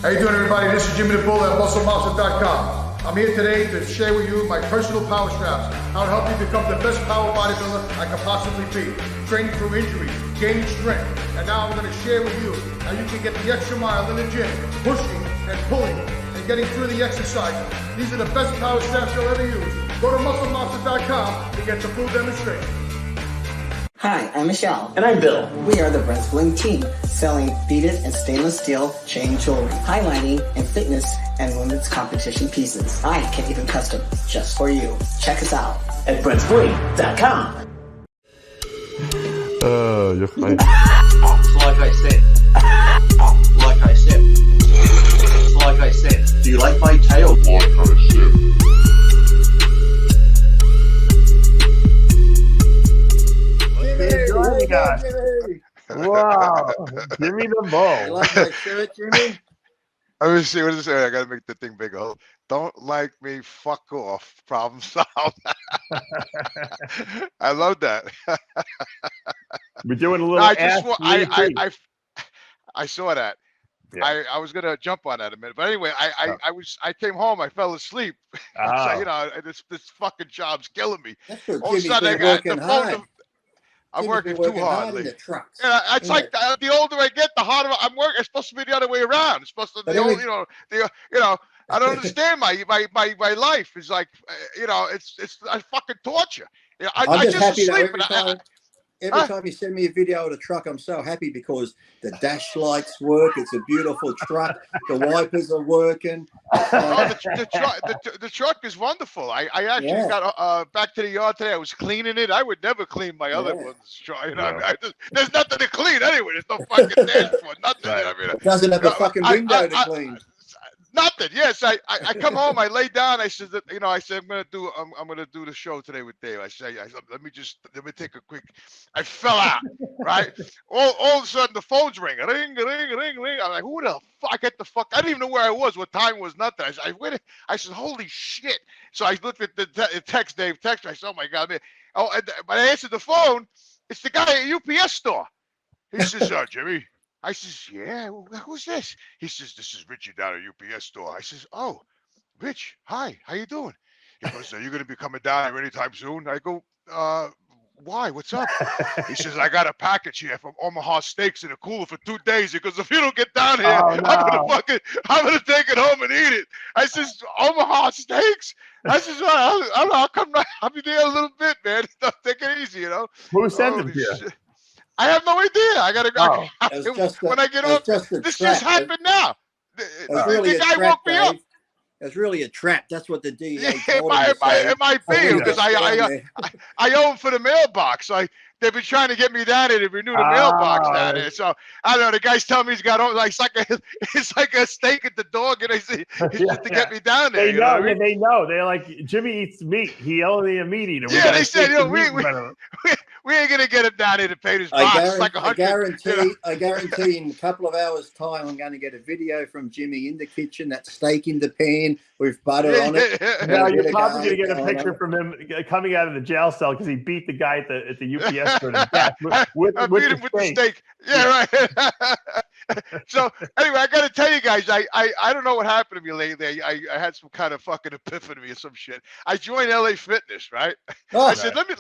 How you doing, everybody? This is Jimmy the Bull at MuscleMaster.com. I'm here today to share with you my personal power straps, how to help you become the best power bodybuilder I can possibly be. Training through injuries, gaining strength, and now I'm going to share with you how you can get the extra mile in the gym, pushing and pulling and getting through the exercises. These are the best power straps you'll ever use. Go to MuscleMaster.com to get the full demonstration. Hi, I'm Michelle. And I'm Bill. We are the Bodybuilding team, selling beaded and stainless steel chain jewelry, highlighting and fitness and women's competition pieces. I can even custom just for you. Check us out at BrentBling.com. You're fine. Like I said. Do you like my tail? Like I said. Joining us. Wow, Jimmy the Bull. You like my shirt, Jimmy? Let me see. What does it say? I gotta make the thing bigger. Oh, don't like me, fuck off. Problem solved. I love that. We're doing a little. I saw that. Yeah. I was gonna jump on that a minute, but anyway, I came home. I fell asleep. Oh. So, you know, this fucking job's killing me. All of a sudden, I got the phone. I'm working too hard. In the trucks. Yeah, it's like the older I get, the harder I'm working. It's supposed to be the other way around. It's supposed to, I don't understand my life is like, it's a fucking torture. You know, I'm just happy asleep, that every time you send me a video of the truck, I'm so happy because the dash lights work. It's a beautiful truck. The wipers are working. The truck is wonderful. I actually got back to the yard today. I was cleaning it. I would never clean my other one's truck. You know, there's nothing to clean anyway. There's no fucking dashboard. Nothing. Right. I mean, It doesn't have a fucking window to clean. Nothing. Yes, I come home. I lay down. I said, I said I'm gonna do the show today with Dave. I said, let me take a quick. I fell out. Right. All of a sudden the phone's ringing. Ring, ring, ring, ring. I'm like, who the fuck? Get the fuck. I didn't even know where I was. What time was? Nothing. I said, holy shit. So I looked at the text. Dave text. I said, oh my god, man. But I answered the phone. It's the guy at UPS store. He says, Jimmy. I says, yeah, who's this? He says, this is Richie down at UPS store. I says, oh, Rich, hi, how you doing? He goes, are you going to be coming down here anytime soon? I go, why? What's up? He says, I got a package here from Omaha Steaks in a cooler for 2 days. He goes, if you don't get down here, I'm gonna take it home and eat it. I says, Omaha Steaks? I says, I'll come. I'll be there a little bit, man. Take it easy, you know. Who sent it to you? I have no idea. I gotta go. When I get off, this just happened now. The guy woke me up. It's really a trap. That's what the DEA it might be because I own for the mailbox. They've been trying to get me down here to renew the mailbox down there. So I don't know. The guy's telling me he's got it's like a steak at the door. And just to get me down there. They know. They're like, Jimmy eats meat. He only a meat eater. Yeah, they said, we ain't gonna get him down here to pay his box. I guarantee in a couple of hours' time, I'm going to get a video from Jimmy in the kitchen, that steak in the pan with butter on it. No, you're probably going to get a picture from him coming out of the jail cell because he beat the guy at the UPS store to death with the steak. Yeah, right. So anyway, I got to tell you guys, I don't know what happened to me lately. I had some kind of fucking epiphany or some shit. I joined LA Fitness, right? I said, let me.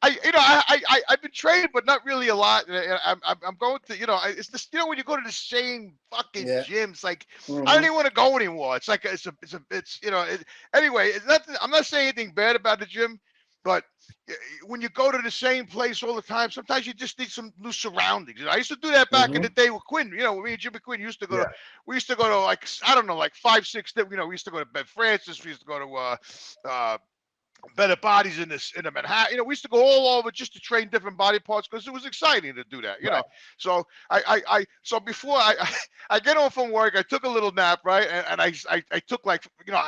I've been training, but not really a lot. I'm going to, it's this, when you go to the same fucking gym, it's like I don't even want to go anymore. It's like anyway. It's nothing. I'm not saying anything bad about the gym, but when you go to the same place all the time, sometimes you just need some new surroundings. I used to do that back in the day with Quinn. Me and Jimmy Quinn used to go. We used to go to like 5, 6. We used to go to Bed Francis. We used to go to Better Bodies in the Manhattan. We used to go all over just to train different body parts because it was exciting to do that. You know. So so before I get home from work, I took a little nap, right? And I took I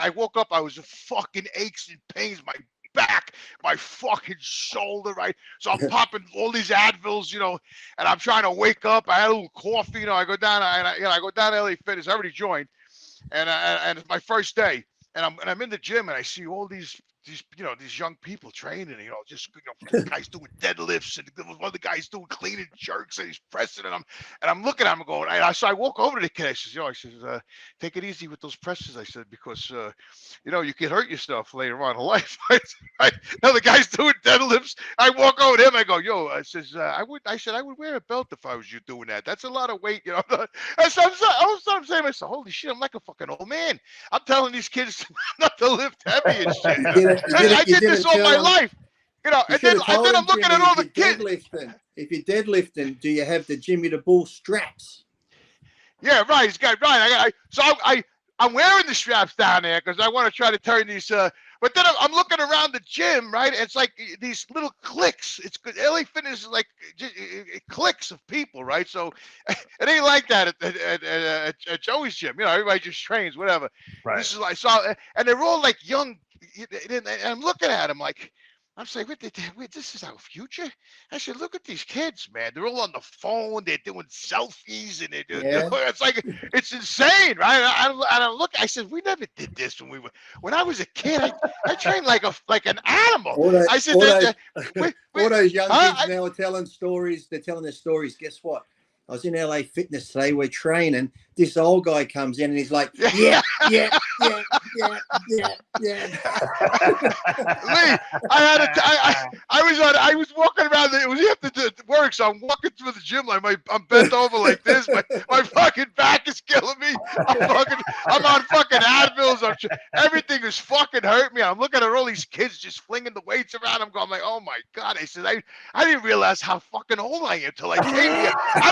woke up, I was fucking aches and pains, my back, my fucking shoulder, right? So I'm popping all these Advils, and I'm trying to wake up. I had a little coffee, I go down and I go down to LA Fitness. I already joined, and it's my first day. And I'm in the gym and I see all these these young people training, just guys doing deadlifts, and one of the guys doing clean and jerks, and he's pressing, and I'm looking at him going, so I walk over to the kid. I says, take it easy with those presses. I said, because you can hurt yourself later on in life. Now the guy's doing deadlifts. I walk over to him. I go, I says, I would wear a belt if I was you doing that. That's a lot of weight, I'm saying, I said, holy shit, I'm like a fucking old man. I'm telling these kids not to lift heavy and shit. I did this all my life, and then I'm looking at all the kids. If you're deadlifting, do you have the Jimmy the Bull straps? Yeah, right. He's got right. I'm wearing the straps down there because I want to try to turn these. But then I'm looking around the gym, right? It's like these little cliques. It's good. LA Fitness is like cliques of people, right? So it ain't like that at Joey's gym. Everybody just trains, whatever. Right. This is like and they're all like young. And I'm looking at them like, I'm saying, wait, this is our future? I said, look at these kids, man. They're all on the phone. They're doing selfies, and it's like, it's insane, right? I said, we never did this when I was a kid. I trained like an animal. All those young kids now are telling stories. They're telling their stories. Guess what? I was in LA Fitness today. We're training. This old guy comes in and he's like, yeah. Lee, I was walking around. It was after work, so I'm walking through the gym like I'm bent over like this. My fucking back is killing me. I'm on fucking Advils. Everything is fucking hurting me. I'm looking at all these kids just flinging the weights around. I'm going like, oh my god. I said, I didn't realize how fucking old I am till I came here. I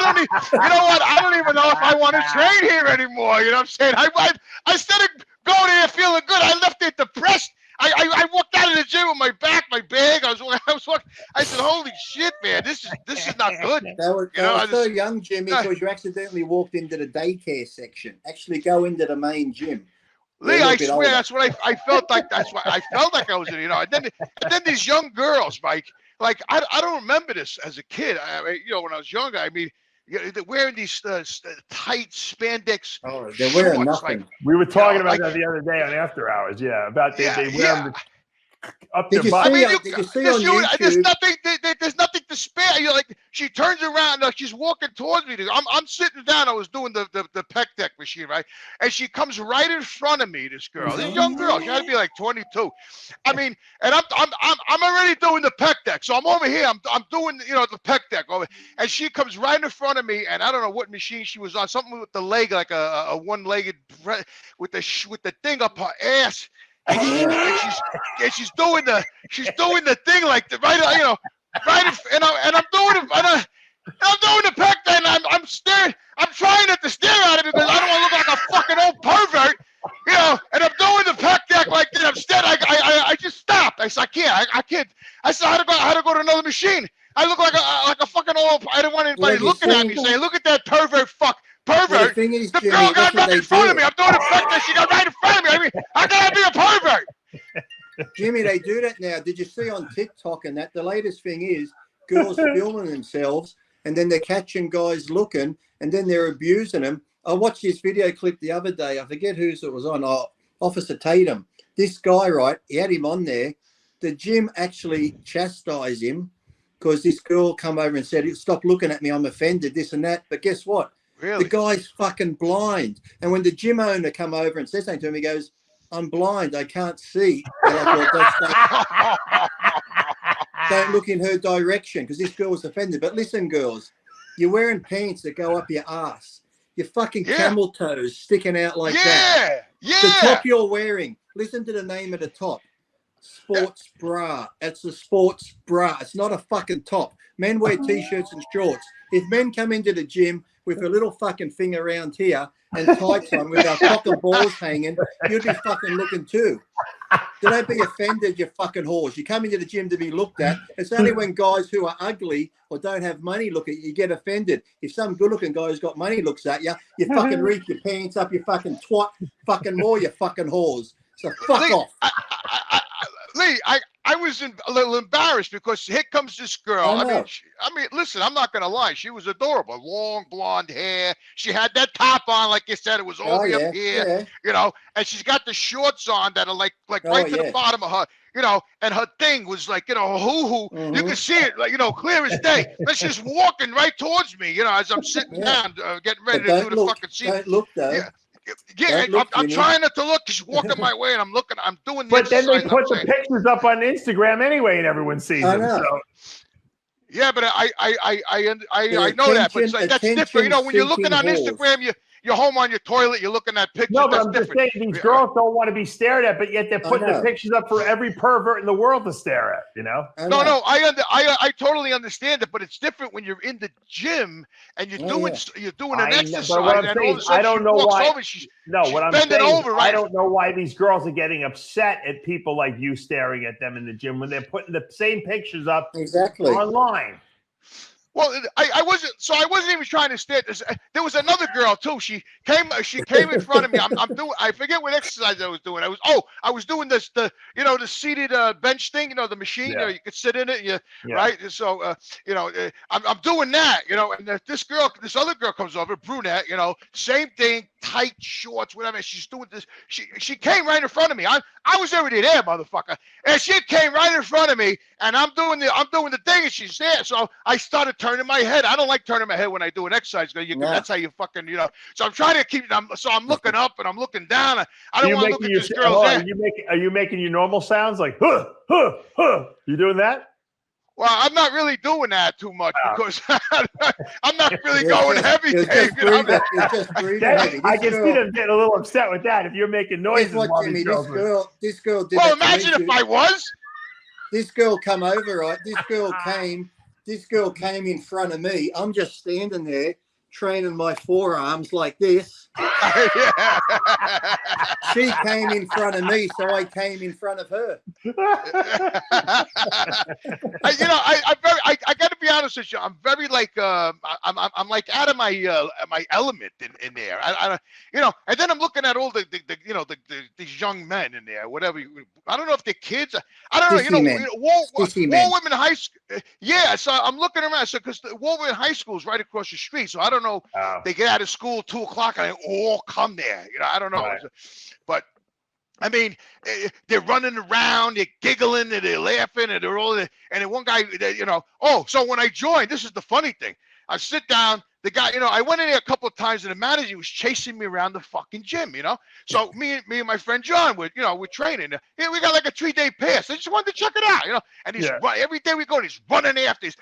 don't even know if I want to train here anymore. You know what I'm saying? I started going here feeling good. I left there depressed. I walked out of the gym with my back, my bag. I was walking. I said, "Holy shit, man! This is not good." That was so young, Jimmy, because you accidentally walked into the daycare section. Actually, go into the main gym. Lee, I swear, that's what I felt like. That's what I felt like I was in. And then these young girls, Mike. Like I don't remember this as a kid. When I was younger. I mean. They're wearing these tight spandex. Oh, they're wearing shorts, nothing. We were talking about that the other day on After Hours. Yeah, about they wear them up their butt. Did you see on YouTube? There's nothing to spare. You're like, she turns around. She's walking towards me. I'm sitting down. I was doing the pec deck machine, right? And she comes right in front of me. This girl, this young girl, she had to be like 22. I mean, and I'm already doing the pec deck. So I'm over here. I'm doing the pec deck over, and she comes right in front of me. And I don't know what machine she was on. Something with the leg, like a one-legged with the thing up her ass. And she's doing the thing like the right, and I'm doing it, I'm doing the pec thing. I'm staring, I'm trying not to stare at it because I don't want to look like a fucking old pervert, And I'm doing the pec deck like that. I'm staring. I just stopped. I said, I can't. I said, I had to go to another machine. I look like a fucking old. I didn't want anybody looking at me saying, "Look at that pervert fuck." Pervert. The girl got right in front of me. I'm doing a pec deck. She got right in front of me. I mean, how can I be a pervert? Jimmy, they do that now. Did you see on TikTok and that? The latest thing is girls filming themselves and then they're catching guys looking and then they're abusing them. I watched this video clip the other day. I forget whose it was on. Officer Tatum. This guy, right, he had him on there. The gym actually chastised him because this girl come over and said, "Stop looking at me. I'm offended, this and that." But guess what? Really? The guy's fucking blind. And when the gym owner come over and says something to him, he goes, "I'm blind. I can't see." And I thought, don't look in her direction because this girl was offended. But listen, girls, you're wearing pants that go up your ass. Your fucking camel toes sticking out like that. Yeah. The top you're wearing, listen to the name of the top. Sports bra. It's a sports bra. It's not a fucking top. Men wear T-shirts and shorts. If men come into the gym with a little fucking thing around here and tights on with our cock and balls hanging, you'd be fucking looking too. So don't be offended, you fucking whores. You come into the gym to be looked at. It's only when guys who are ugly or don't have money look at you, you get offended. If some good-looking guy who's got money looks at you, you fucking reach your pants up, you fucking twat, fucking more, you fucking whores. So fuck off. Lee, I was a little embarrassed because here comes this girl. I mean, listen, I'm not gonna lie. She was adorable. Long blonde hair. She had that top on, like you said, it was all the way up here, you know. And she's got the shorts on that are like right to the bottom of her, you know. And her thing was like, you know, hoo-hoo. You can see it, like, you know, clear as day. But she's walking right towards me, you know, as I'm sitting down, getting ready to do the fucking scene. Don't look though. Yeah, I'm trying not to look. She's walking my way, and I'm looking. I'm doing. But then they put the pictures up on Instagram anyway, and everyone sees them. So. Yeah, but I know that, but it's like, that's different. You know, when you're looking on Instagram, you're home on your toilet, you're looking at pictures. No, but I'm just saying these girls don't want to be stared at, but yet they're putting the pictures up for every pervert in the world to stare at. You know? No, I totally understand it, but it's different when you're in the gym and you're doing an exercise. But what I'm saying, I don't know why. What I'm saying, over, I don't know why these girls are getting upset at people like you staring at them in the gym when they're putting the same pictures up online. Well, I wasn't even trying to stare. There was another girl too. She came in front of me. I forget what exercise I was doing. I was doing the seated bench thing, you know, the machine, you know, you could sit in it, right? So you know, I'm doing that, you know, and this other girl comes over, brunette, you know, same thing, tight shorts, whatever. She's doing this. She came right in front of me. I was already there, motherfucker. And she came right in front of me, and I'm doing the thing, and she's there. So I started turning my head. I don't like turning my head when I do an exercise. That's how you fucking, you know. So I'm trying to keep. So I'm looking up and I'm looking down. I don't want to look at this girl's head. Are you making your normal sounds like huh, huh, huh? You doing that? Well, I'm not really doing that too much because I'm not really going heavy. Just breathing heavy. I can see them getting a little upset with that if you're making noises. What, Jimmy, this girl did. Well, imagine if I was. This girl come over, right? This girl came in front of me. I'm just standing there training my forearms like this. She came in front of me, so I came in front of her. I got to be honest with you. I'm very like I'm like out of my my element in there. You know, and then I'm looking at all these young men in there, whatever. I don't know if they're kids. I don't know. You know, War Women High School. Yeah, so I'm looking around. So because the War Women High School is right across the street, so I don't know. They get out of school 2 o'clock and they all come there. You know, I don't know. Right. But I mean, they're running around, they're giggling, and they're laughing, and they're all. And then one guy, you know, so when I joined, this is the funny thing. I sit down. The guy, you know, I went in there a couple of times, and the manager was chasing me around the fucking gym, you know. So me and my friend John, we're training. Yeah, we got like a 3-day pass. I just wanted to check it out, you know. And he's every day we go, he's running after us.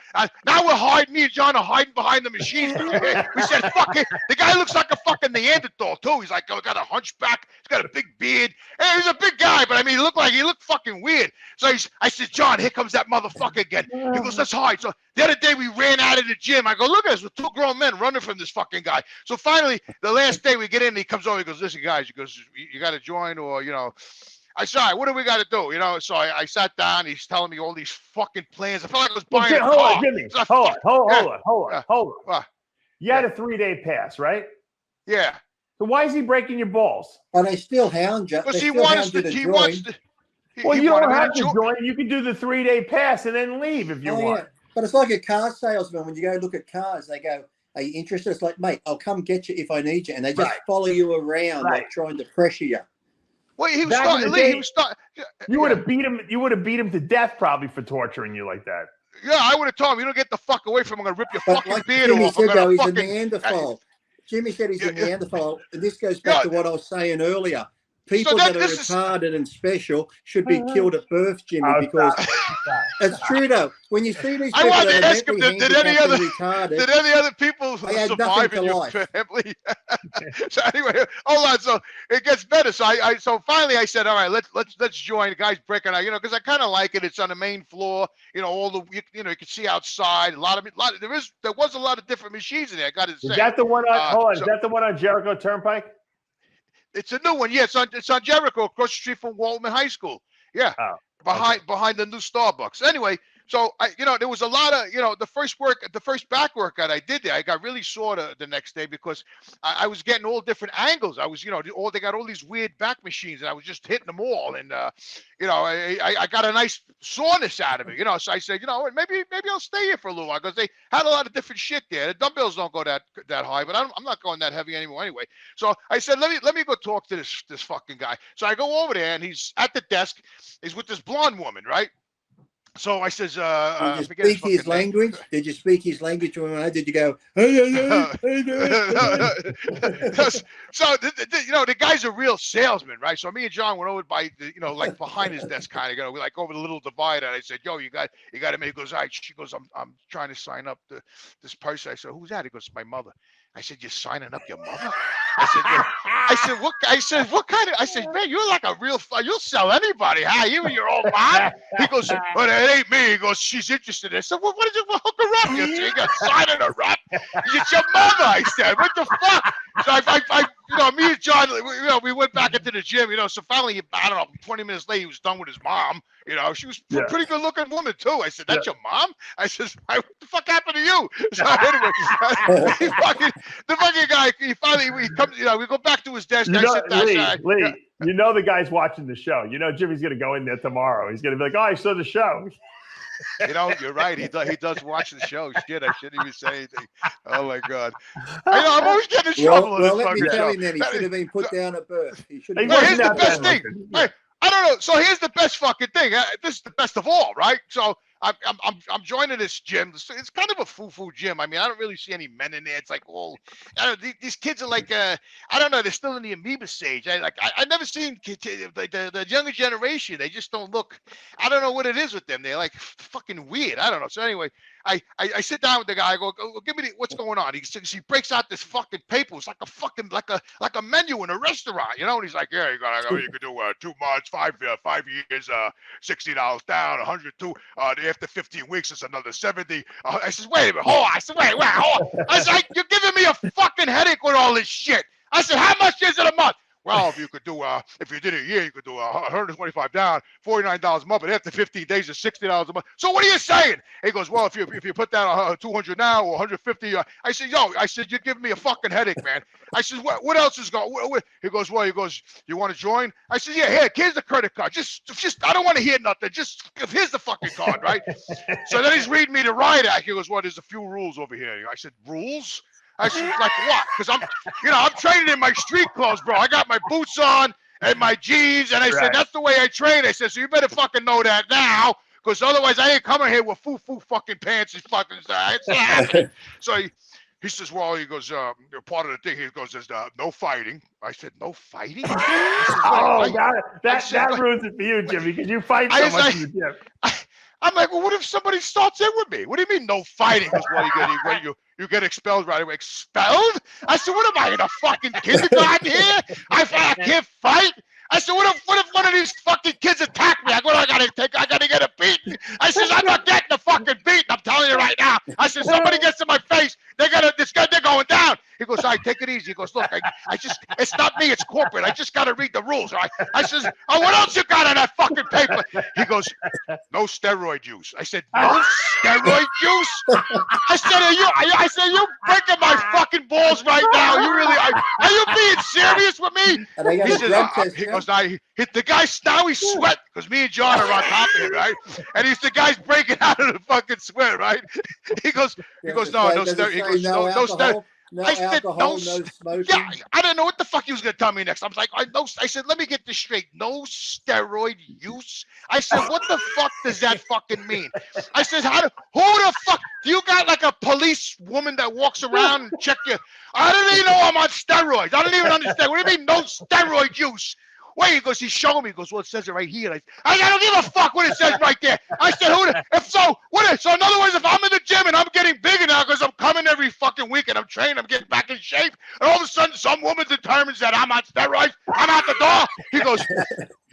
Now we're hiding. Me and John are hiding behind the machines. We said, "Fuck it." The guy looks like a fucking Neanderthal too. He's like, got a hunchback. He's got a big beard. Hey, he's a big guy, but I mean, he looked fucking weird. So I said, "John, here comes that motherfucker again." He goes, "Let's hide." So the other day we ran out of the gym. I go, "Look at us, we're 2 grown men running from this fucking guy." So finally, the last day we get in, he comes over, he goes, "Listen, guys," he goes, you got to join, or, you know. I said, "All right, what do we got to do?" You know, so I sat down, he's telling me all these fucking plans. I felt like I was buying a car. Hold on, Jimmy. Hold on. You had a 3-day pass, right? Yeah. So why is he breaking your balls? And they still hound you. Because he wants to join. Well, you don't have to join. You can do the 3-day pass and then leave if you want. Yeah. But it's like a car salesman. When you go look at cars, they go, "Are you interested?" It's like, "Mate, I'll come get you if I need you." And they just follow you around, like trying to pressure you. Well, he was starting. You would have beat him. You would have beat him to death probably for torturing you like that. Yeah, I would have told him, "You don't get the fuck away from him. I'm gonna rip your fucking like beard Jimmy off." said, though, he's a Neanderthal. Jimmy said he's a Neanderthal, and this goes back to what I was saying earlier. People that are retarded and special should be killed at birth, Jimmy, because it's true though. When you see these people that are mentally handicapped and retarded, did any other people survive in your family? So anyway, hold on. So it gets better. So so finally I said, "All right, let's join." The guy's breaking out, you know, because I kind of like it. It's on the main floor, you know, you can see outside. There was a lot of different machines in there. I got to say. Is that the one on? Is that the one on Jericho Turnpike? It's a new one. Yeah, it's on Jericho, across the street from Waltman High School. Yeah, behind the new Starbucks. Anyway, So there was a lot of, the first back workout I did there, I got really sore the next day because I was getting all different angles. I was, they got all these weird back machines, and I was just hitting them all, and I got a nice soreness out of it, So I said, maybe I'll stay here for a little while, because they had a lot of different shit there. The dumbbells don't go that high, but I'm not going that heavy anymore anyway. So I said, let me go talk to this fucking guy. So I go over there, and he's at the desk. He's with this blonde woman, right? So I says, did you speak his language? Did you speak his language? Or did you go? So the guy's a real salesman, right? So me and John went over by like behind his desk, kind of, like over the little divider. And I said, yo, you got to make. He goes, all right. She goes, I'm trying to sign up this person. I said, who's that? He goes, my mother. I said, you're signing up your mother? I said, yeah. What kind of? I said, man, you're like a real. You'll sell anybody, huh? You and your old mom. He goes, but it ain't me. He goes, she's interested in it. So what did you hook her up? You got signing her up? It's your mother. I said, what the fuck? So I me and John, we went back into the gym, So finally, I don't know, 20 minutes later, he was done with his mom. She was a pretty good looking woman too. I said, that's your mom? I said, what the fuck happened to you? So anyway, the fucking guy, he comes, we go back to his desk. Lee, the guy's watching the show. Jimmy's going to go in there tomorrow. He's going to be like, oh, I saw the show. You're right. He does watch the show. Shit, I shouldn't even say anything. Oh my God. I'm always getting in trouble. Well, let me tell him then. He should have been put down at birth. He should have. Well, here's the best thing. I don't know. So here's the best fucking thing. This is the best of all, right? So I'm joining this gym. It's kind of a foo-foo gym. I mean, I don't really see any men in there. It's like, these kids are like, I don't know. They're still in the amoeba stage. I never seen like the younger generation. They just don't look. I don't know what it is with them. They're like fucking weird. I don't know. So anyway, I sit down with the guy. I go, give me what's going on. He breaks out this fucking paper. It's like a fucking like a menu in a restaurant, And he's like, yeah, you could do 2 months, 5 years, $60 down, 102. After 15 weeks, it's another 70. I says, wait a minute, hold on. I said, wait, hold on. I said, you're giving me a fucking headache with all this shit. I said, how much is it a month? Well, if you did a year, you could do 125 down, $49 a month, but after 15 days, it's $60 a month. So what are you saying? He goes, well, if you put down 200 now or 150, I said, you're giving me a fucking headache, man. I said, what else is going? He goes, you want to join? I said, yeah, here, here's the credit card. Just, I don't want to hear nothing. Just here's the fucking card, right? So then he's reading me the riot act. He goes, well, there's a few rules over here. I said, rules? I said, like what? Because I'm training in my street clothes, bro. I got my boots on and my jeans, and I said, that's the way I train. I said, so you better fucking know that now, because otherwise I ain't coming here with foo fucking pants and fucking. So he says, well, he goes, part of the thing, he goes, there's no fighting. I said, no fighting? Says, that ruins it for you, Jimmy, because you fight so much in the gym. I'm like, well, what if somebody starts in with me? What do you mean no fighting? Because you get expelled right away. Expelled? I said, what am I in a fucking kindergarten here? I can't fight. I said, what if one of these fucking kids attack me? I gotta get a beating. I said, I'm not getting a fucking beating. I'm telling you right now. I said, somebody gets in my face, they're going down. He goes, all right, take it easy. He goes, look, it's not me, it's corporate. I just gotta read the rules, all right? I said, oh, what else you got on that fucking paper? He goes, no steroid use. I said, no steroid use? I said, you breaking my fucking balls right now. You really are you being serious with me? He goes, the guy's now he's sweating because me and John are on top of him, right? And the guy's breaking out of the fucking sweat, right? He goes, no steroid. He goes, no steroid. I said, no smoking. Yeah, I didn't know what the fuck he was going to tell me next. I was like, I said, let me get this straight. No steroid use. I said, what the fuck does that fucking mean? I said, who the fuck? Do you got like a police woman that walks around and check you? I didn't even know I'm on steroids. I didn't even understand. What do you mean no steroid use? Wait, he goes, he's showing me. He goes, well, it says it right here. I don't give a fuck what it says right there. I said, so in other words, if I'm in the gym and I'm getting bigger now because I'm coming every fucking week and I'm training, I'm getting back in shape, and all of a sudden some woman determines that I'm on steroids, I'm out the door. He goes,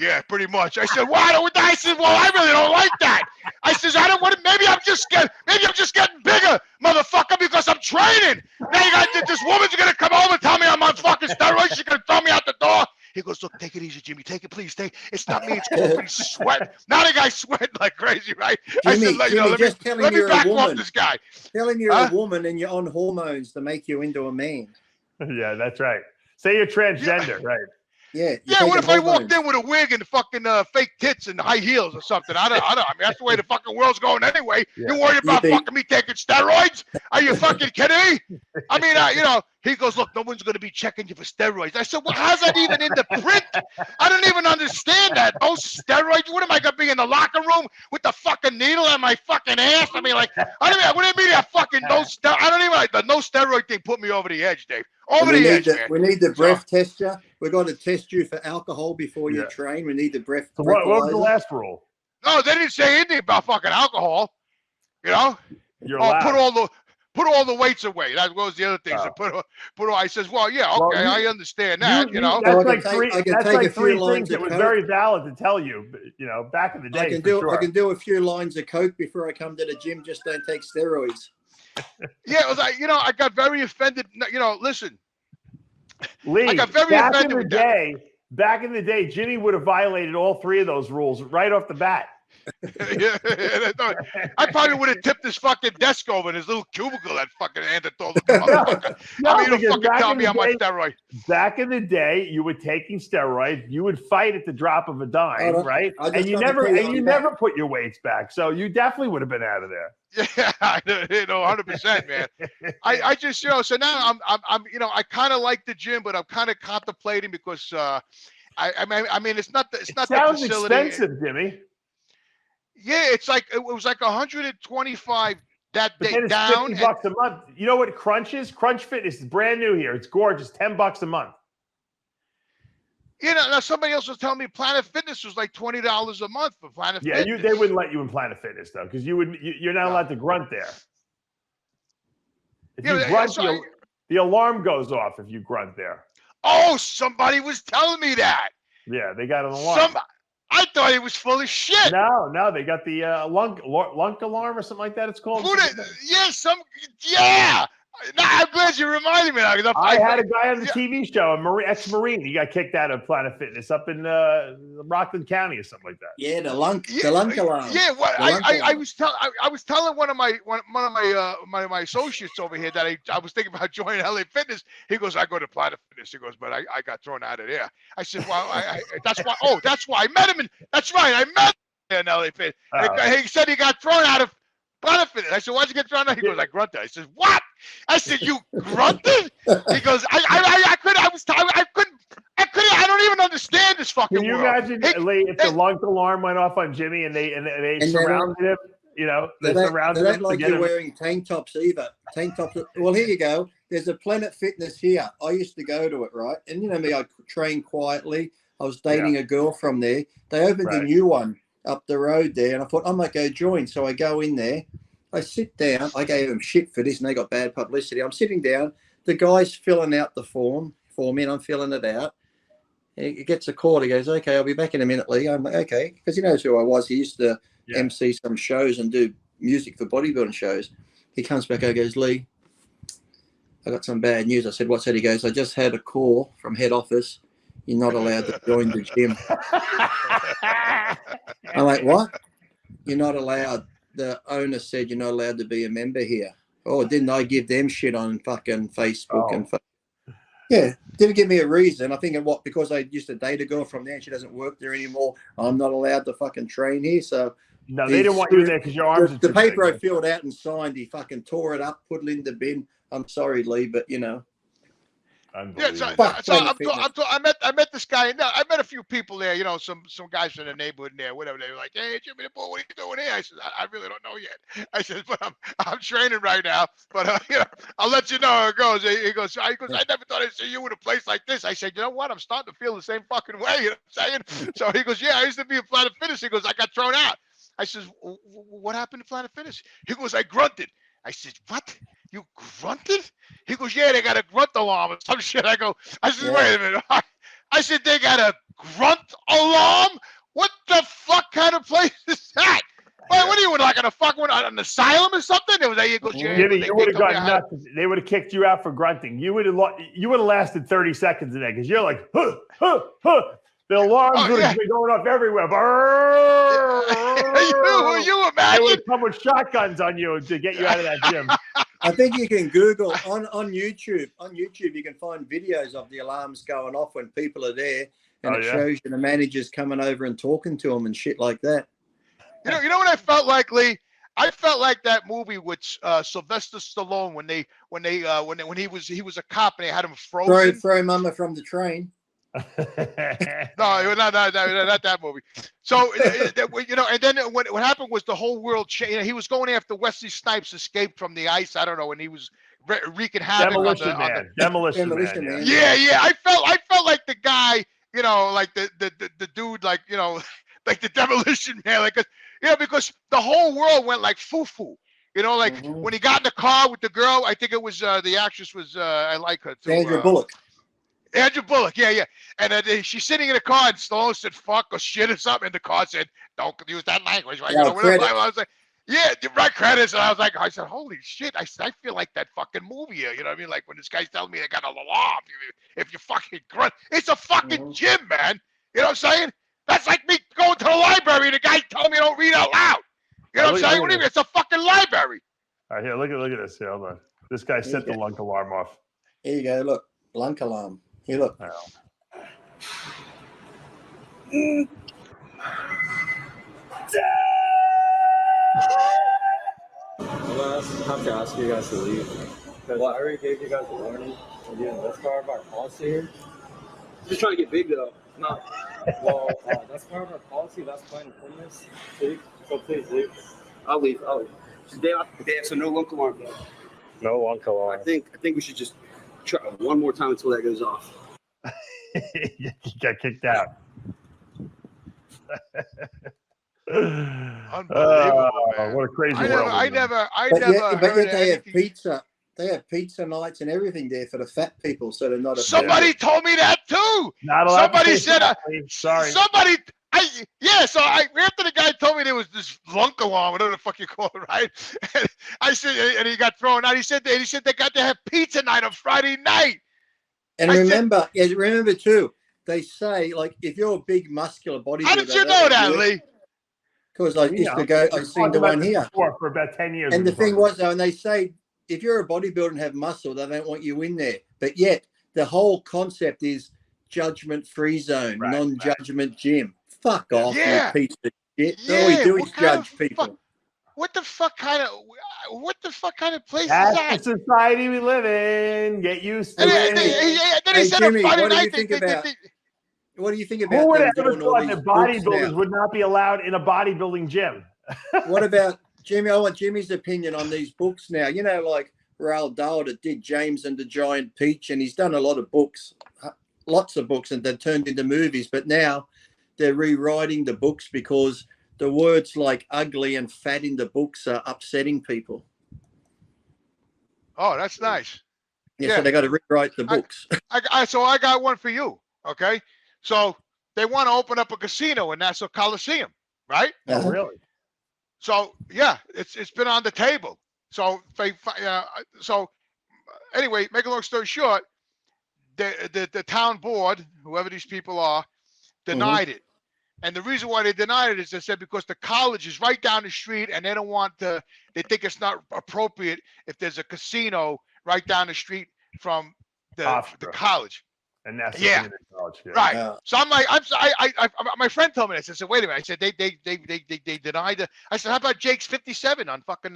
yeah, pretty much. I said, why don't I said, well, I really don't like that. I says, I don't want to, maybe I'm just getting bigger, motherfucker, because I'm training. Now you got this woman's gonna come over and tell me I'm on fucking steroids, she's gonna throw me out the door. He goes, look, take it easy, Jimmy. Take it, please. It's not me. It's cold. He's sweating. Now the guy's sweating like crazy, right? Jimmy, I said, let me back off this guy. Tell him you're a woman and you're on hormones to make you into a man. Yeah, that's right. Say you're transgender, right? Yeah. Yeah, what if I walked in with a wig and fucking fake tits and high heels or something? I don't. I mean, that's the way the fucking world's going anyway. Yeah. You worry about fucking me taking steroids? Are you fucking kidding me? I mean, you know, he goes, look, no one's going to be checking you for steroids. I said, well, how's that even in the print? I don't even understand that. No steroids? What am I going to be in the locker room with the fucking needle on my fucking ass? I mean, like, what do you mean that fucking no steroid? I don't even like the no steroid thing put me over the edge, Dave. Over the edge, man. We need the breath tester. We're going to test you for alcohol before you train. We need the breath. So what was the last rule? No, they didn't say anything about fucking alcohol. You know? You're allowed. Put all the weights away. That was the other thing. So put all. I says, well, yeah, okay, I understand that. You know, that's like three things that was very valid to tell you. You know, back in the day, I can do a few lines of coke before I come to the gym. Just don't take steroids. Yeah, it was like, you know, I got very offended. You know, listen, Lee, I got very offended with that. Back in the day, Jimmy would have violated all three of those rules right off the bat. Yeah, I probably would have tipped his fucking desk over in his little cubicle. That fucking Neanderthal motherfucker. I mean, you fucking tell me how much steroid. Back in the day, you were taking steroids. You would fight at the drop of a dime, right? And you never put your weights back. So you definitely would have been out of there. Yeah, I know, 100%, man. I just, you know, so now I'm, you know, I kind of like the gym, but I'm kind of contemplating because, I mean, it's not the sounds facility. Expensive, Jimmy. Yeah, it's like it was like 125 that day down. $50 a month. You know what Crunch is? Crunch Fitness is brand new here. It's gorgeous. $10 a month. You know, now somebody else was telling me Planet Fitness was like $20 a month for Planet Fitness. Yeah, they wouldn't let you in Planet Fitness though, because you're not allowed to grunt there. If you grunt, the alarm goes off if you grunt there. Oh, somebody was telling me that. Yeah, they got an alarm. I thought he was full of shit. No, they got the lunk alarm or something like that. It's called. Yeah. No, I'm glad you reminded me. I had a guy on the TV show, ex-Marine. He got kicked out of Planet Fitness up in Rockland County or something like that. Yeah, the lunk alarm. Yeah, I was telling one of my associates over here that I was thinking about joining LA Fitness. He goes, I go to Planet Fitness. He goes, but I got thrown out of there. I said, well, that's why. Oh, that's why I met him. That's right, I met him in LA Fitness. He said he got thrown out of Planet Fitness. I said, why'd you get thrown out? He goes, I grunted. I said, what? I said, you grunted? He goes, I don't even understand this fucking world. Can you imagine, Lee, if the lunk alarm went off on Jimmy and they surrounded him? You know, they surrounded him. Like you're wearing tank tops either. Tank tops. Well, here you go. There's a Planet Fitness here. I used to go to it, right? And you know me, I train quietly. I was dating a girl from there. They opened a new one up the road there, and I thought I might go join. So I go in there. I sit down. I gave them shit for this, and they got bad publicity. I'm sitting down. The guy's filling out the form for me, and I'm filling it out. He gets a call. He goes, okay, I'll be back in a minute, Lee. I'm like, okay, because he knows who I was. He used to MC some shows and do music for bodybuilding shows. He comes back. I goes, Lee, I got some bad news. I said, what's that? He goes, I just had a call from head office. You're not allowed to join the gym. I'm like, what? You're not allowed. The owner said you're not allowed to be a member here. Oh, didn't I give them shit on fucking Facebook and yeah, didn't give me a reason. I think what, because I used to date a girl from there and she doesn't work there anymore. I'm not allowed to fucking train here. So no, they didn't want you there because your arms. The paper I filled out and signed, he fucking tore it up, put it in the bin. I'm sorry, Lee, but you know. Yeah, so I met this guy. I met a few people there. You know, some guys from the neighborhood there, whatever. They were like, "Hey, Jimmy the Bull, what are you doing here?" I said, "I really don't know yet." I said, "But I'm training right now. But you know, I'll let you know how it goes." He goes, "I never thought I'd see you in a place like this." I said, "You know what? I'm starting to feel the same fucking way." You know what I'm saying? So he goes, "Yeah, I used to be a Planet Fitness." He goes, "I got thrown out." I said, "What happened to Planet Fitness?" He goes, "I grunted." I said, "What? You grunted?" He goes, "Yeah, they got a grunt alarm or some shit." I said, "Wait a minute." I said, "They got a grunt alarm? What the fuck kind of place is that?" Wait, what are you like on a fucking an asylum or something? It was there you go, Jimmy, you would have gone nuts. They would have kicked you out for grunting. You would have lasted 30 seconds in there because you're like, huh, huh, huh. The alarms would have been going off everywhere. you imagine? They would have come with shotguns on you to get you out of that gym. I think you can Google on YouTube. On YouTube, you can find videos of the alarms going off when people are there, and it shows you the managers coming over and talking to them and shit like that. You know what I felt like, Lee? I felt like that movie with Sylvester Stallone when he was a cop and they had him frozen. Throw mama from the train. No, not that movie. So and then what happened was the whole world changed. He was going after Wesley Snipes, escaped from the ice. I don't know, and he was wreaking havoc on the Demolition Man. Yeah. I felt like the guy, like the dude, like like the Demolition Man, like because the whole world went like foo-foo. Like when he got in the car with the girl, I think it was the actress was I like her too. Sandra Bullock. Andrew Bullock, yeah. And she's sitting in the car, and Stallone said "fuck" or "shit" or something, and the car said, "Don't use that language." Right? Yeah, I was like, "Yeah, right, credits." And I said, "Holy shit!" I said, "I feel like that fucking movie here." You know what I mean? Like when this guy's telling me they got an alarm if you fucking grunt. It's a fucking gym, man. You know what I'm saying? That's like me going to the library and the guy telling me don't read out loud. You know what I'm saying? What do you mean? It's a fucking library. All right, here, look at this. Here, hold on. This guy set the lunk alarm off. Here you go. Look, lunk alarm. Here, look. Oh. I have to ask you guys to leave because I already gave you guys a warning. And that's part of our policy here. Just trying to get big though. No. Well, that's part of our policy. That's fine in this. So please leave. I'll leave. So no lunk alarm. No lunk alarm. I think we should just try one more time until that goes off. You got kicked out. Unbelievable, man. What a crazy world. I never But heard yet they have anything. pizza. They have pizza nights and everything there for the fat people, so they're not. Somebody told me that too. Not allowed. Somebody said, "Sorry." Somebody. So after the guy told me there was this lunk alarm, whatever the fuck you call it, right? And I said, and he got thrown out. He said they got to have pizza night on Friday night. And remember too, they say like if you're a big muscular bodybuilder. How did you know that, Lee? Because I used to go. I seen the one here for about 10 years. And the thing was though, and they say if you're a bodybuilder and have muscle, they don't want you in there. But yet the whole concept is judgment-free zone, non-judgment gym. Fuck off, you piece of shit. All we do is judge people. What the fuck kind of place is That's that? the society we live in. Get used to it. Then he said Jimmy, on Friday what do you night. think about? What do you think about? Who would them ever doing all thought these that books bodybuilders now? would not be allowed in a bodybuilding gym? What about Jimmy? I want Jimmy's opinion on these books now. Like Roald Dahl that did James and the Giant Peach, and he's done a lot of books, lots of books, and they're turned into movies. But now they're rewriting the books because the words like ugly and fat in the books are upsetting people. Oh, that's nice. Yeah, so they got to rewrite the books. So I got one for you. Okay, so they want to open up a casino in Nassau Coliseum, right? Oh, really? So yeah, it's been on the table. So anyway, make a long story short, the town board, whoever these people are, denied it. And the reason why they denied it is they said because the college is right down the street and they don't want they think it's not appropriate if there's a casino right down the street from the college. And that's college, right. So I'm like, my friend told me this. I said, wait a minute. I said they denied it. I said, how about Jake's 57 on fucking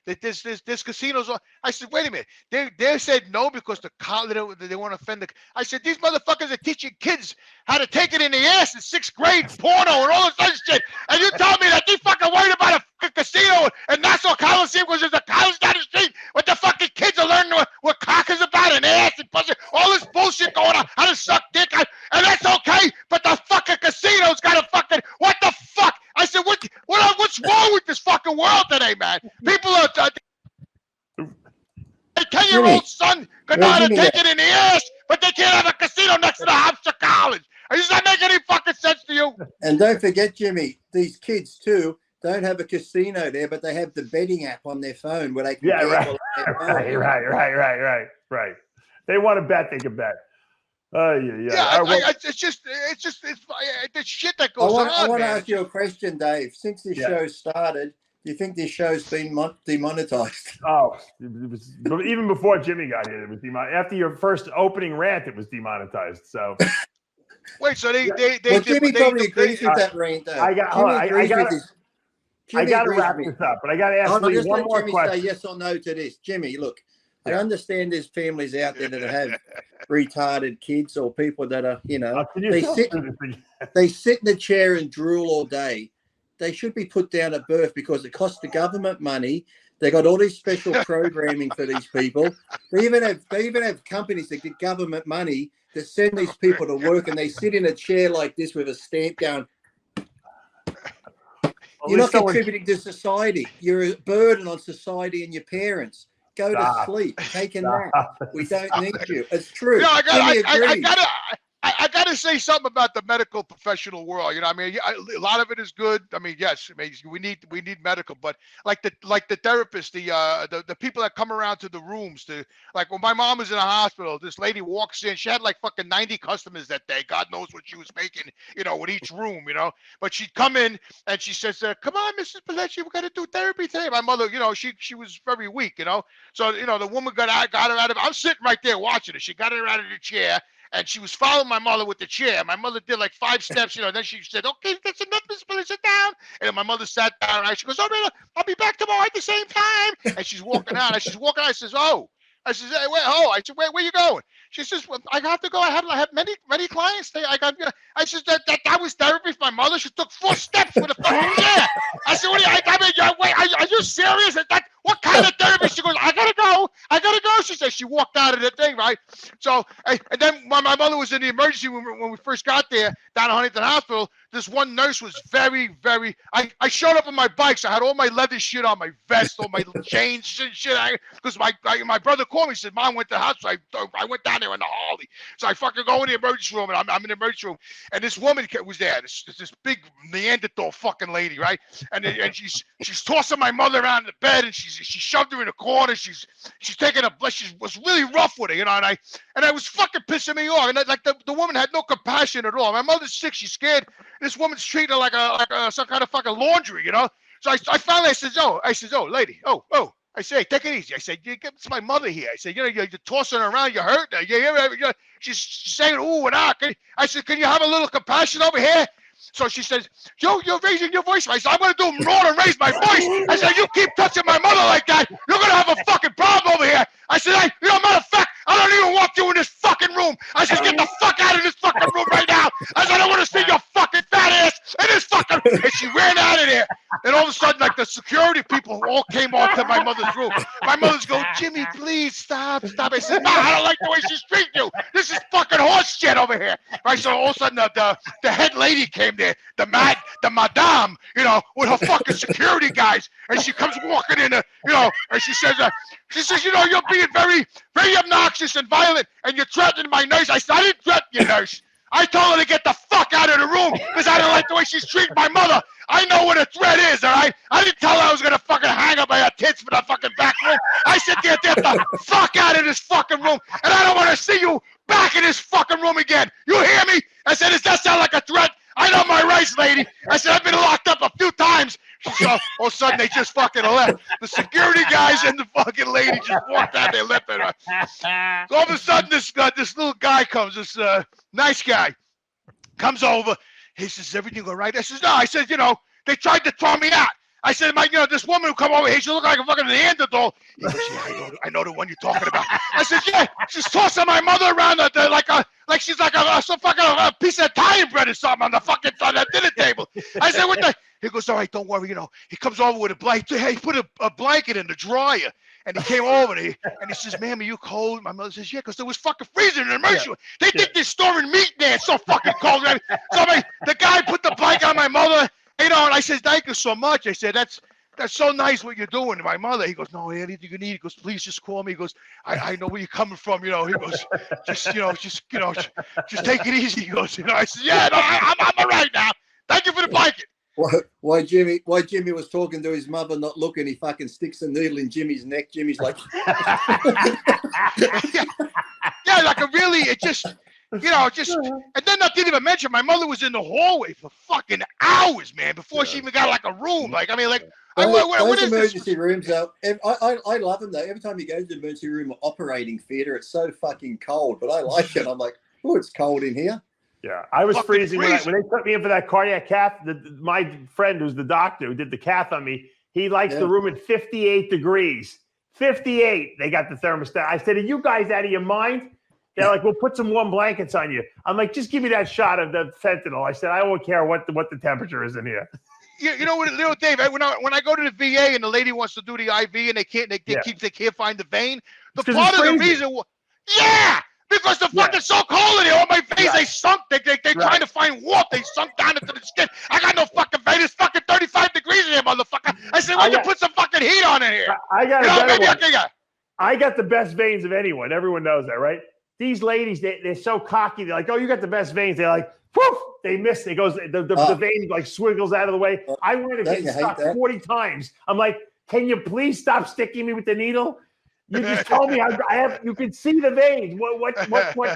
this casinos? I said, wait a minute. They said no because the college they want to offend the. I said these motherfuckers are teaching kids how to take it in the ass in 6th grade, porno and all this other shit. And you tell me that they fucking worried about a casino and Nassau Coliseum because there's a college down the street. What the fucking kids are learning what cock is about and ass and pussy, all this bullshit going on. How to suck dick, and that's okay. But the fucking casino's got a fucking what the fuck? I said, what's wrong with this fucking world today, man? People are. A 10-year-old son could know how to take it in the ass, but they can't have a casino next to the house of college. Does that make any fucking sense to you? And don't forget, Jimmy, these kids too. don't have a casino there, but they have the betting app on their phone where they can Yeah, right. gamble on their phone. Right. They want to bet, they can bet. Yeah, it's the shit that goes on. I want to ask you a question, Dave. Since this show started, do you think this show's been demonetized? Oh, it was, even before Jimmy got here, it was demonetized. After your first opening rant, it was demonetized. So wait, so they Jimmy probably agrees with that rant, though. I got to wrap this up, but I got to ask Lee one more question. Say yes or no to this. Jimmy, look, I understand there's families out there that have retarded kids or people that are, they sit in the chair and drool all day. They should be put down at birth because it costs the government money. They got all these special programming for these people. They even have companies that get government money to send these people to work, and they sit in a chair like this with a stamp going, you're not contributing to society. You're a burden on society and your parents. Go to sleep. Take a nap. We don't need you. It's true. Yeah, I got to say something about the medical professional world. You know, I mean, a lot of it is good. I mean, yes, I mean, we need medical, but like the therapists, the people that come around to the rooms like when my mom was in a hospital, this lady walks in, she had like fucking 90 customers that day. God knows what she was making, with each room, but she'd come in and she says, come on, Mrs. Paletti, we're going to do therapy today. My mother, she was very weak, so, the woman got her out of, I'm sitting right there watching her. She got her out of the chair. And she was following my mother with the chair. My mother did like 5 steps, then she said, okay, that's enough, Miss Billy, sit down. And my mother sat down, and she goes, oh, I'll be back tomorrow at the same time. And she's walking out. I says, oh. I says, hey, I said, where you going? She says, well, I have to go. I have many clients. I said, that was therapy for my mother. She took 4 steps with a fucking chair. I said, are you serious? What kind of therapy? She goes, I gotta go. She says, she walked out of the thing, right? So, and then when my mother was in the emergency room when we first got there down at Huntington Hospital, this one nurse was very, very, I showed up on my bike. So I had all my leather shit on, my vest, all my chains and shit. Because my brother called me, he said, Mom went to the hospital. I went down there in the Harley. So I fucking go in the emergency room, and I'm in the emergency room. And this woman was there, this big Neanderthal fucking lady, right? And she's tossing my mother around in the bed, and she shoved her in a corner. She's taking she was really rough with her, and I was fucking pissing me off. And the woman had no compassion at all. My mother's sick, she's scared. This woman's treating her like some kind of fucking laundry, So I finally said, oh, lady, oh. I say, take it easy. I said, it's my mother here. I said, you're tossing her around, you're hurting her. She's saying, ooh and ah. I said, can you have a little compassion over here? So she says, you're raising your voice. I said, I'm going to do more than raise my voice. I said, you keep touching my mother like that, you're going to have a fucking problem over here. I said, hey, matter of fact, I don't even want you in this fucking room. I said, get the fuck out of this fucking room right now. I said, I want to see your fucking fat ass in this fucking. And she ran out of there. And all of a sudden, like the security people all came off to my mother's room. My mother's going, Jimmy, please stop. I said, no, I don't like the way she's treating you. This is fucking horse shit over here. Right? So all of a sudden, the head lady came there, the madame, with her fucking security guys. And she comes walking in, and she says, you're being very, very obnoxious and violent, and you're threatening my nurse. I said, I didn't threaten your nurse. I told her to get the fuck out of the room because I didn't like the way she's treating my mother. I know what a threat is, all right? I didn't tell her I was going to fucking hang up by her tits for the fucking back room. I said, get the fuck out of this fucking room, and I don't want to see you back in this fucking room again. You hear me? I said, does that sound like a threat? I know my rights, lady. I said, I've been locked up a few times. So all of a sudden, they just fucking left. The security guys and the fucking lady just walked out. They left her. So all of a sudden, this little guy comes, this nice guy, comes over. He says, everything all right? I says, no. I said, they tried to throw me out. I said, this woman who come over here, she look like a fucking Neanderthal. He goes, yeah, I know the one you're talking about. I said, yeah, she's tossing my mother around like she's like some fucking piece of Italian bread or something on the fucking dinner table. I said, what the? He goes, all right, don't worry, He comes over with a blanket. Hey, he put a blanket in the dryer. And he came over and he says, ma'am, are you cold? My mother says, yeah, because there was fucking freezing in the emergency room. They think they're storing meat there. It's so fucking cold. So the guy put the blanket on my mother. And I said, thank you so much. I said, that's so nice what you're doing to my mother. He goes, no, anything you need. He goes, please just call me. He goes, I know where you're coming from. He goes, just take it easy. He goes, I said, yeah, no, I'm all right now. Thank you for the blanket. Why Jimmy was talking to his mother, not looking, he fucking sticks a needle in Jimmy's neck. Jimmy's like, yeah, like a really, it just, and then I didn't even mention my mother was in the hallway for fucking hours, man, before she even got like a room. Like, I mean, like, what is emergency this? rooms though? I love them though. Every time you go to the emergency room or operating theater, it's so fucking cold, but I like it. I'm like, oh, it's cold in here. Yeah, I was freezing when they put me in for that cardiac cath. My friend, who's the doctor who did the cath on me, he likes the room at 58 degrees. 58. They got the thermostat. I said, "Are you guys out of your mind?" They're like, "We'll put some warm blankets on you." I'm like, "Just give me that shot of the fentanyl." I said, "I don't care what the temperature is in here." You know what, little Dave? When I go to the VA and the lady wants to do the IV and they can't find the vein. The part of the reason, because the fucking so cold in here, all my veins they sunk. They're trying to find warmth. They sunk down into the skin. I got no fucking vein. It's fucking 35 degrees in here, motherfucker. I said, "Why don't you put some fucking heat on in here?" I got a better one. I got the best veins of anyone. Everyone knows that, right? These ladies, they're so cocky. They're like, "Oh, you got the best veins." They're like, "Woof!" They miss. It goes. The vein like swiggles out of the way. I wanted to get stuck 40 times. I'm like, "Can you please stop sticking me with the needle? You just told me I have. You can see the veins. What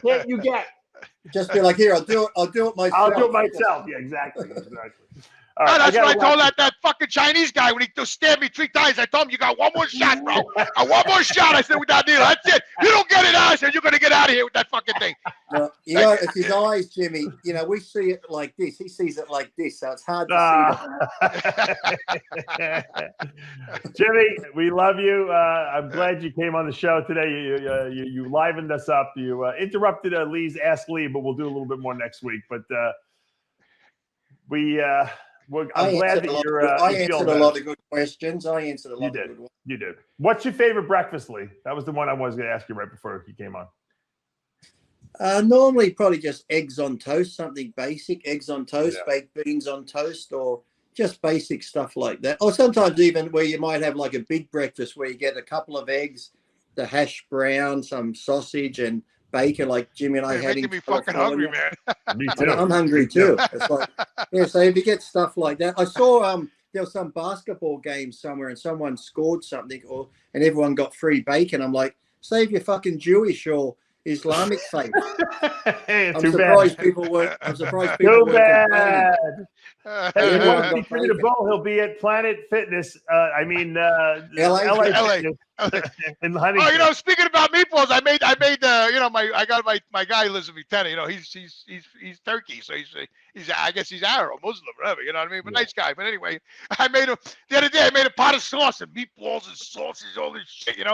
can't you get?" Just be like, "Here, I'll do it myself." I'll do it myself. Yeah, exactly. Right, that's what I told that fucking Chinese guy when he stabbed me 3 times. I told him, "You got one more shot, bro. One more shot." I said, "With that needle, that's it. You don't get it out." I said, "You're gonna get out of here with that fucking thing." No, it's his eyes, Jimmy. We see it like this. He sees it like this, so it's hard to see. Jimmy, we love you. I'm glad you came on the show today. You livened us up. You interrupted Lee's Ask Lee, but we'll do a little bit more next week. But I'm glad that you're. I answered a lot of good questions. I answered a lot of good ones. You did. What's your favorite breakfast, Lee? That was the one I was going to ask you right before you came on. Normally, probably just eggs on toast, something basic. Eggs on toast, baked beans on toast, or just basic stuff like that. Or sometimes even where you might have like a big breakfast where you get a couple of eggs, the hash brown, some sausage, and bacon, like Jimmy and I had. You're making me fucking hungry, man. Me too. I'm hungry too. It's like, so if you get stuff like that, I saw there was some basketball game somewhere and someone scored something, and everyone got free bacon. I'm like, save your fucking Jewish or Islamic faith. I'm surprised people weren't. Too bad. Hey, he wants to be the ball. He'll be at Planet Fitness. LA. In Huntington. Speaking about meatballs, I made I got my guy lives in Lieutenant. He's Turkey, so he's I guess he's Arab, Muslim, whatever. You know what I mean? But nice guy. But anyway, I made him the other day. I made a pot of sauce and meatballs and sauces, all this shit.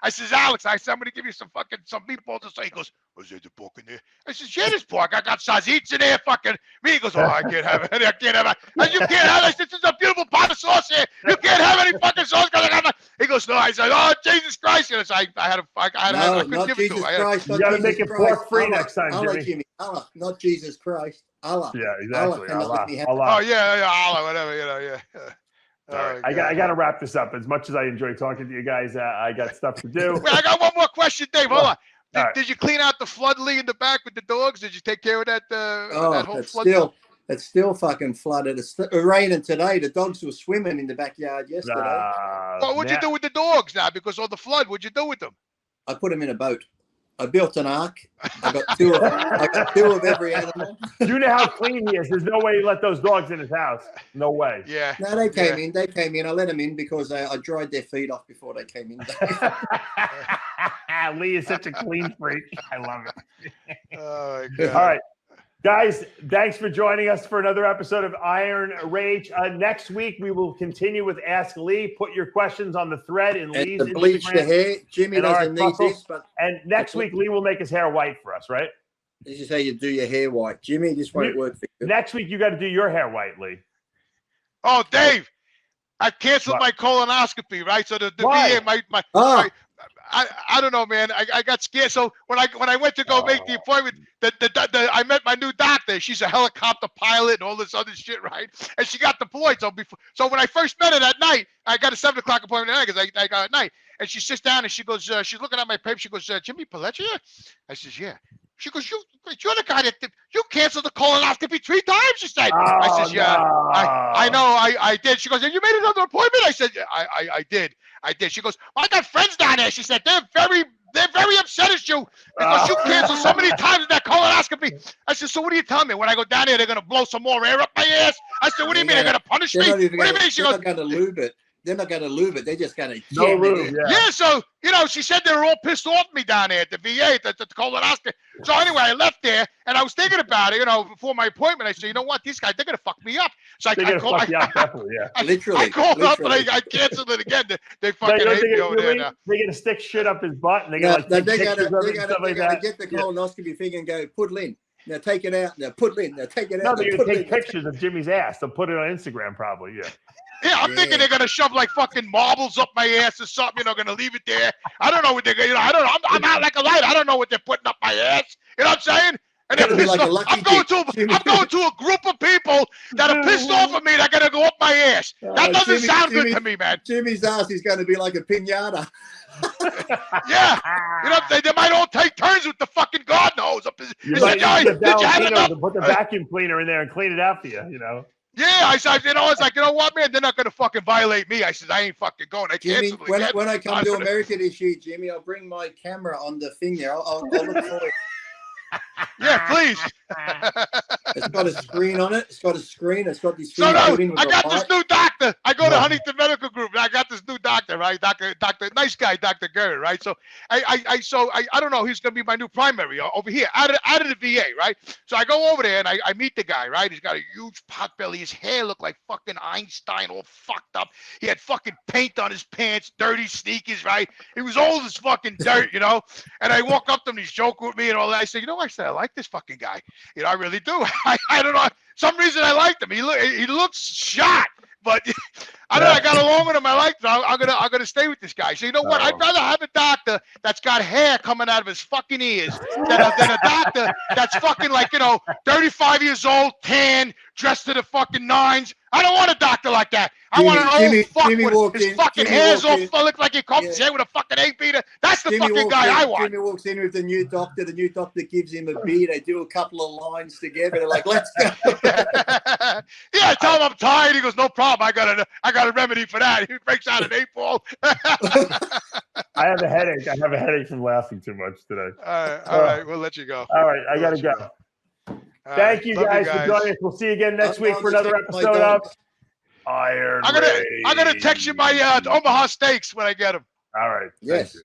I says, "Alex, I'm gonna give you some meatballs." So he goes, "Was there the pork in there?" I says, "Yeah, there's pork. I got sausage in there." Fucking me. He goes, "Oh, I can't have it. I can't have it." I said, "You can't have it." I said, "This is a beautiful pot of sauce here. You can't have any fucking sauce because I got my." He goes, "No." I said, "Oh, Jesus Christ!" And I couldn't give it to him. Christ, you got to make it pork free next time, Jimmy. Allah, not Jesus Christ. Allah. Yeah, exactly. Allah. Oh yeah, Allah, whatever. Yeah. All right. I got to wrap this up. As much as I enjoy talking to you guys, I got stuff to do. Wait, I got one more question, Dave. Hold on. Did you clean out the flood Lee in the back with the dogs? Did you take care of that? That whole flood? It's still fucking flooded. It's raining today. The dogs were swimming in the backyard yesterday. What'd you do with the dogs now? Because of the flood, what'd you do with them? I put them in a boat. I built an ark. I got two of every animal. You know how clean he is. There's no way he let those dogs in his house. No way. Yeah. No, they came in. They came in. I let them in because I dried their feet off before they came in. Lee is such a clean freak. I love it. Oh, my God. All right. Guys, thanks for joining us for another episode of Iron Rage. Next week, we will continue with Ask Lee. Put your questions on the thread in Lee's Instagram. Bleach the hair. Jimmy doesn't need this. And next week, Lee will make his hair white for us, right? This is how you do your hair white. Jimmy, this won't work for you. Next week, you got to do your hair white, Lee. Oh, Dave, I canceled my colonoscopy, right? So the VA, I don't know, man. I got scared. So when I went to go make the appointment, I met my new doctor. She's a helicopter pilot and all this other shit, right? And she got deployed. So when I first met her that night, I got a 7 o'clock appointment at night because I got at night. And she sits down and she goes, she's looking at my paper. She goes, "Jimmy Pelletier?" I says, "Yeah." She goes, you're the guy that you canceled the colonoscopy 3 times. She said. Oh, I says, yeah, no. I know, I did. She goes, and you made another appointment? I said, I did. She goes, well, I got friends down there. She said, they're very upset at you because you canceled so many times with that colonoscopy. I said, so what do you tell me? When I go down there, they're going to blow some more air up my ass? I said, what do you mean? They're going to punish me? What do you mean? She goes, they're not going to lube it. They're not going to lube it. They're just going to no lube. yeah, so, she said they were all pissed off at me down there at the VA, at the colonoscopy. So anyway, I left there, and I was thinking about it, before my appointment. I said, you know what? These guys, they're going to fuck me up. So I called, definitely, yeah. I called up, and I canceled it again. They fucking hate me over there now. They're going to stick shit up his butt, and they're going to get the colonoscopy thing and go, put it in. Now take it out. Now put it in. Now take it out. No, they're going to take pictures of Jimmy's ass. They'll put it on Instagram probably, yeah. Yeah, I'm thinking they're gonna shove like fucking marbles up my ass or something. Gonna leave it there. I don't know what they're gonna. I don't know. I'm out like a light. I don't know what they're putting up my ass. You know what I'm saying? And they're pissed off. I'm going to a group of people that are pissed off at me. They're gonna go up my ass. That doesn't sound good to me, man. Jimmy's ass is going to be like a piñata. Yeah, they might all take turns with the fucking garden hose up. Did you have enough? Put the vacuum cleaner in there and clean it out for you. Yeah, I said, it's like, you know what, man? They're not going to fucking violate me. I said, I ain't fucking going. I canceled it. When I come to America this year, Jimmy, I'll bring my camera on the thing there. I'll look for it. Yeah, please. It's got a screen on it. It's got a screen. It's got these. So no, I got this new doctor. I go to Huntington Medical Group, and I got this new doctor, right? Doctor, nice guy, Dr. Gurr, right? So I don't know. He's gonna be my new primary over here, out of the VA, right? So I go over there and I meet the guy, right? He's got a huge pot belly. His hair looked like fucking Einstein, all fucked up. He had fucking paint on his pants, dirty sneakers, right? He was old as fucking dirt, And I walk up to him, he's joking with me and all that. I said, I said, I like this fucking guy. I really do. I don't know. Some reason I liked him. He looks shot, but I don't know. I got along with him. I liked him. I'm gonna stay with this guy. So you know what? I'd rather have a doctor that's got hair coming out of his fucking ears than a doctor that's fucking 35 years old, tan, dressed to the fucking nines. I don't want a doctor like that. I want an old fuck with his fucking hair's all look like he comes his head with a fucking 8-beater. That's the fucking guy I want. Jimmy walks in with the new doctor. The new doctor gives him a beer. They do a couple of lines together. They're like, let's go. Yeah, I tell him I'm tired. He goes, no problem. I got a remedy for that. He breaks out an 8-ball. I have a headache. I have a headache from laughing too much today. All right. We'll let you go. All right. I got to go. Thank you guys for joining us. We'll see you again next week for another episode of Iron. I'm gonna text you my Omaha steaks when I get them. All right. Yes.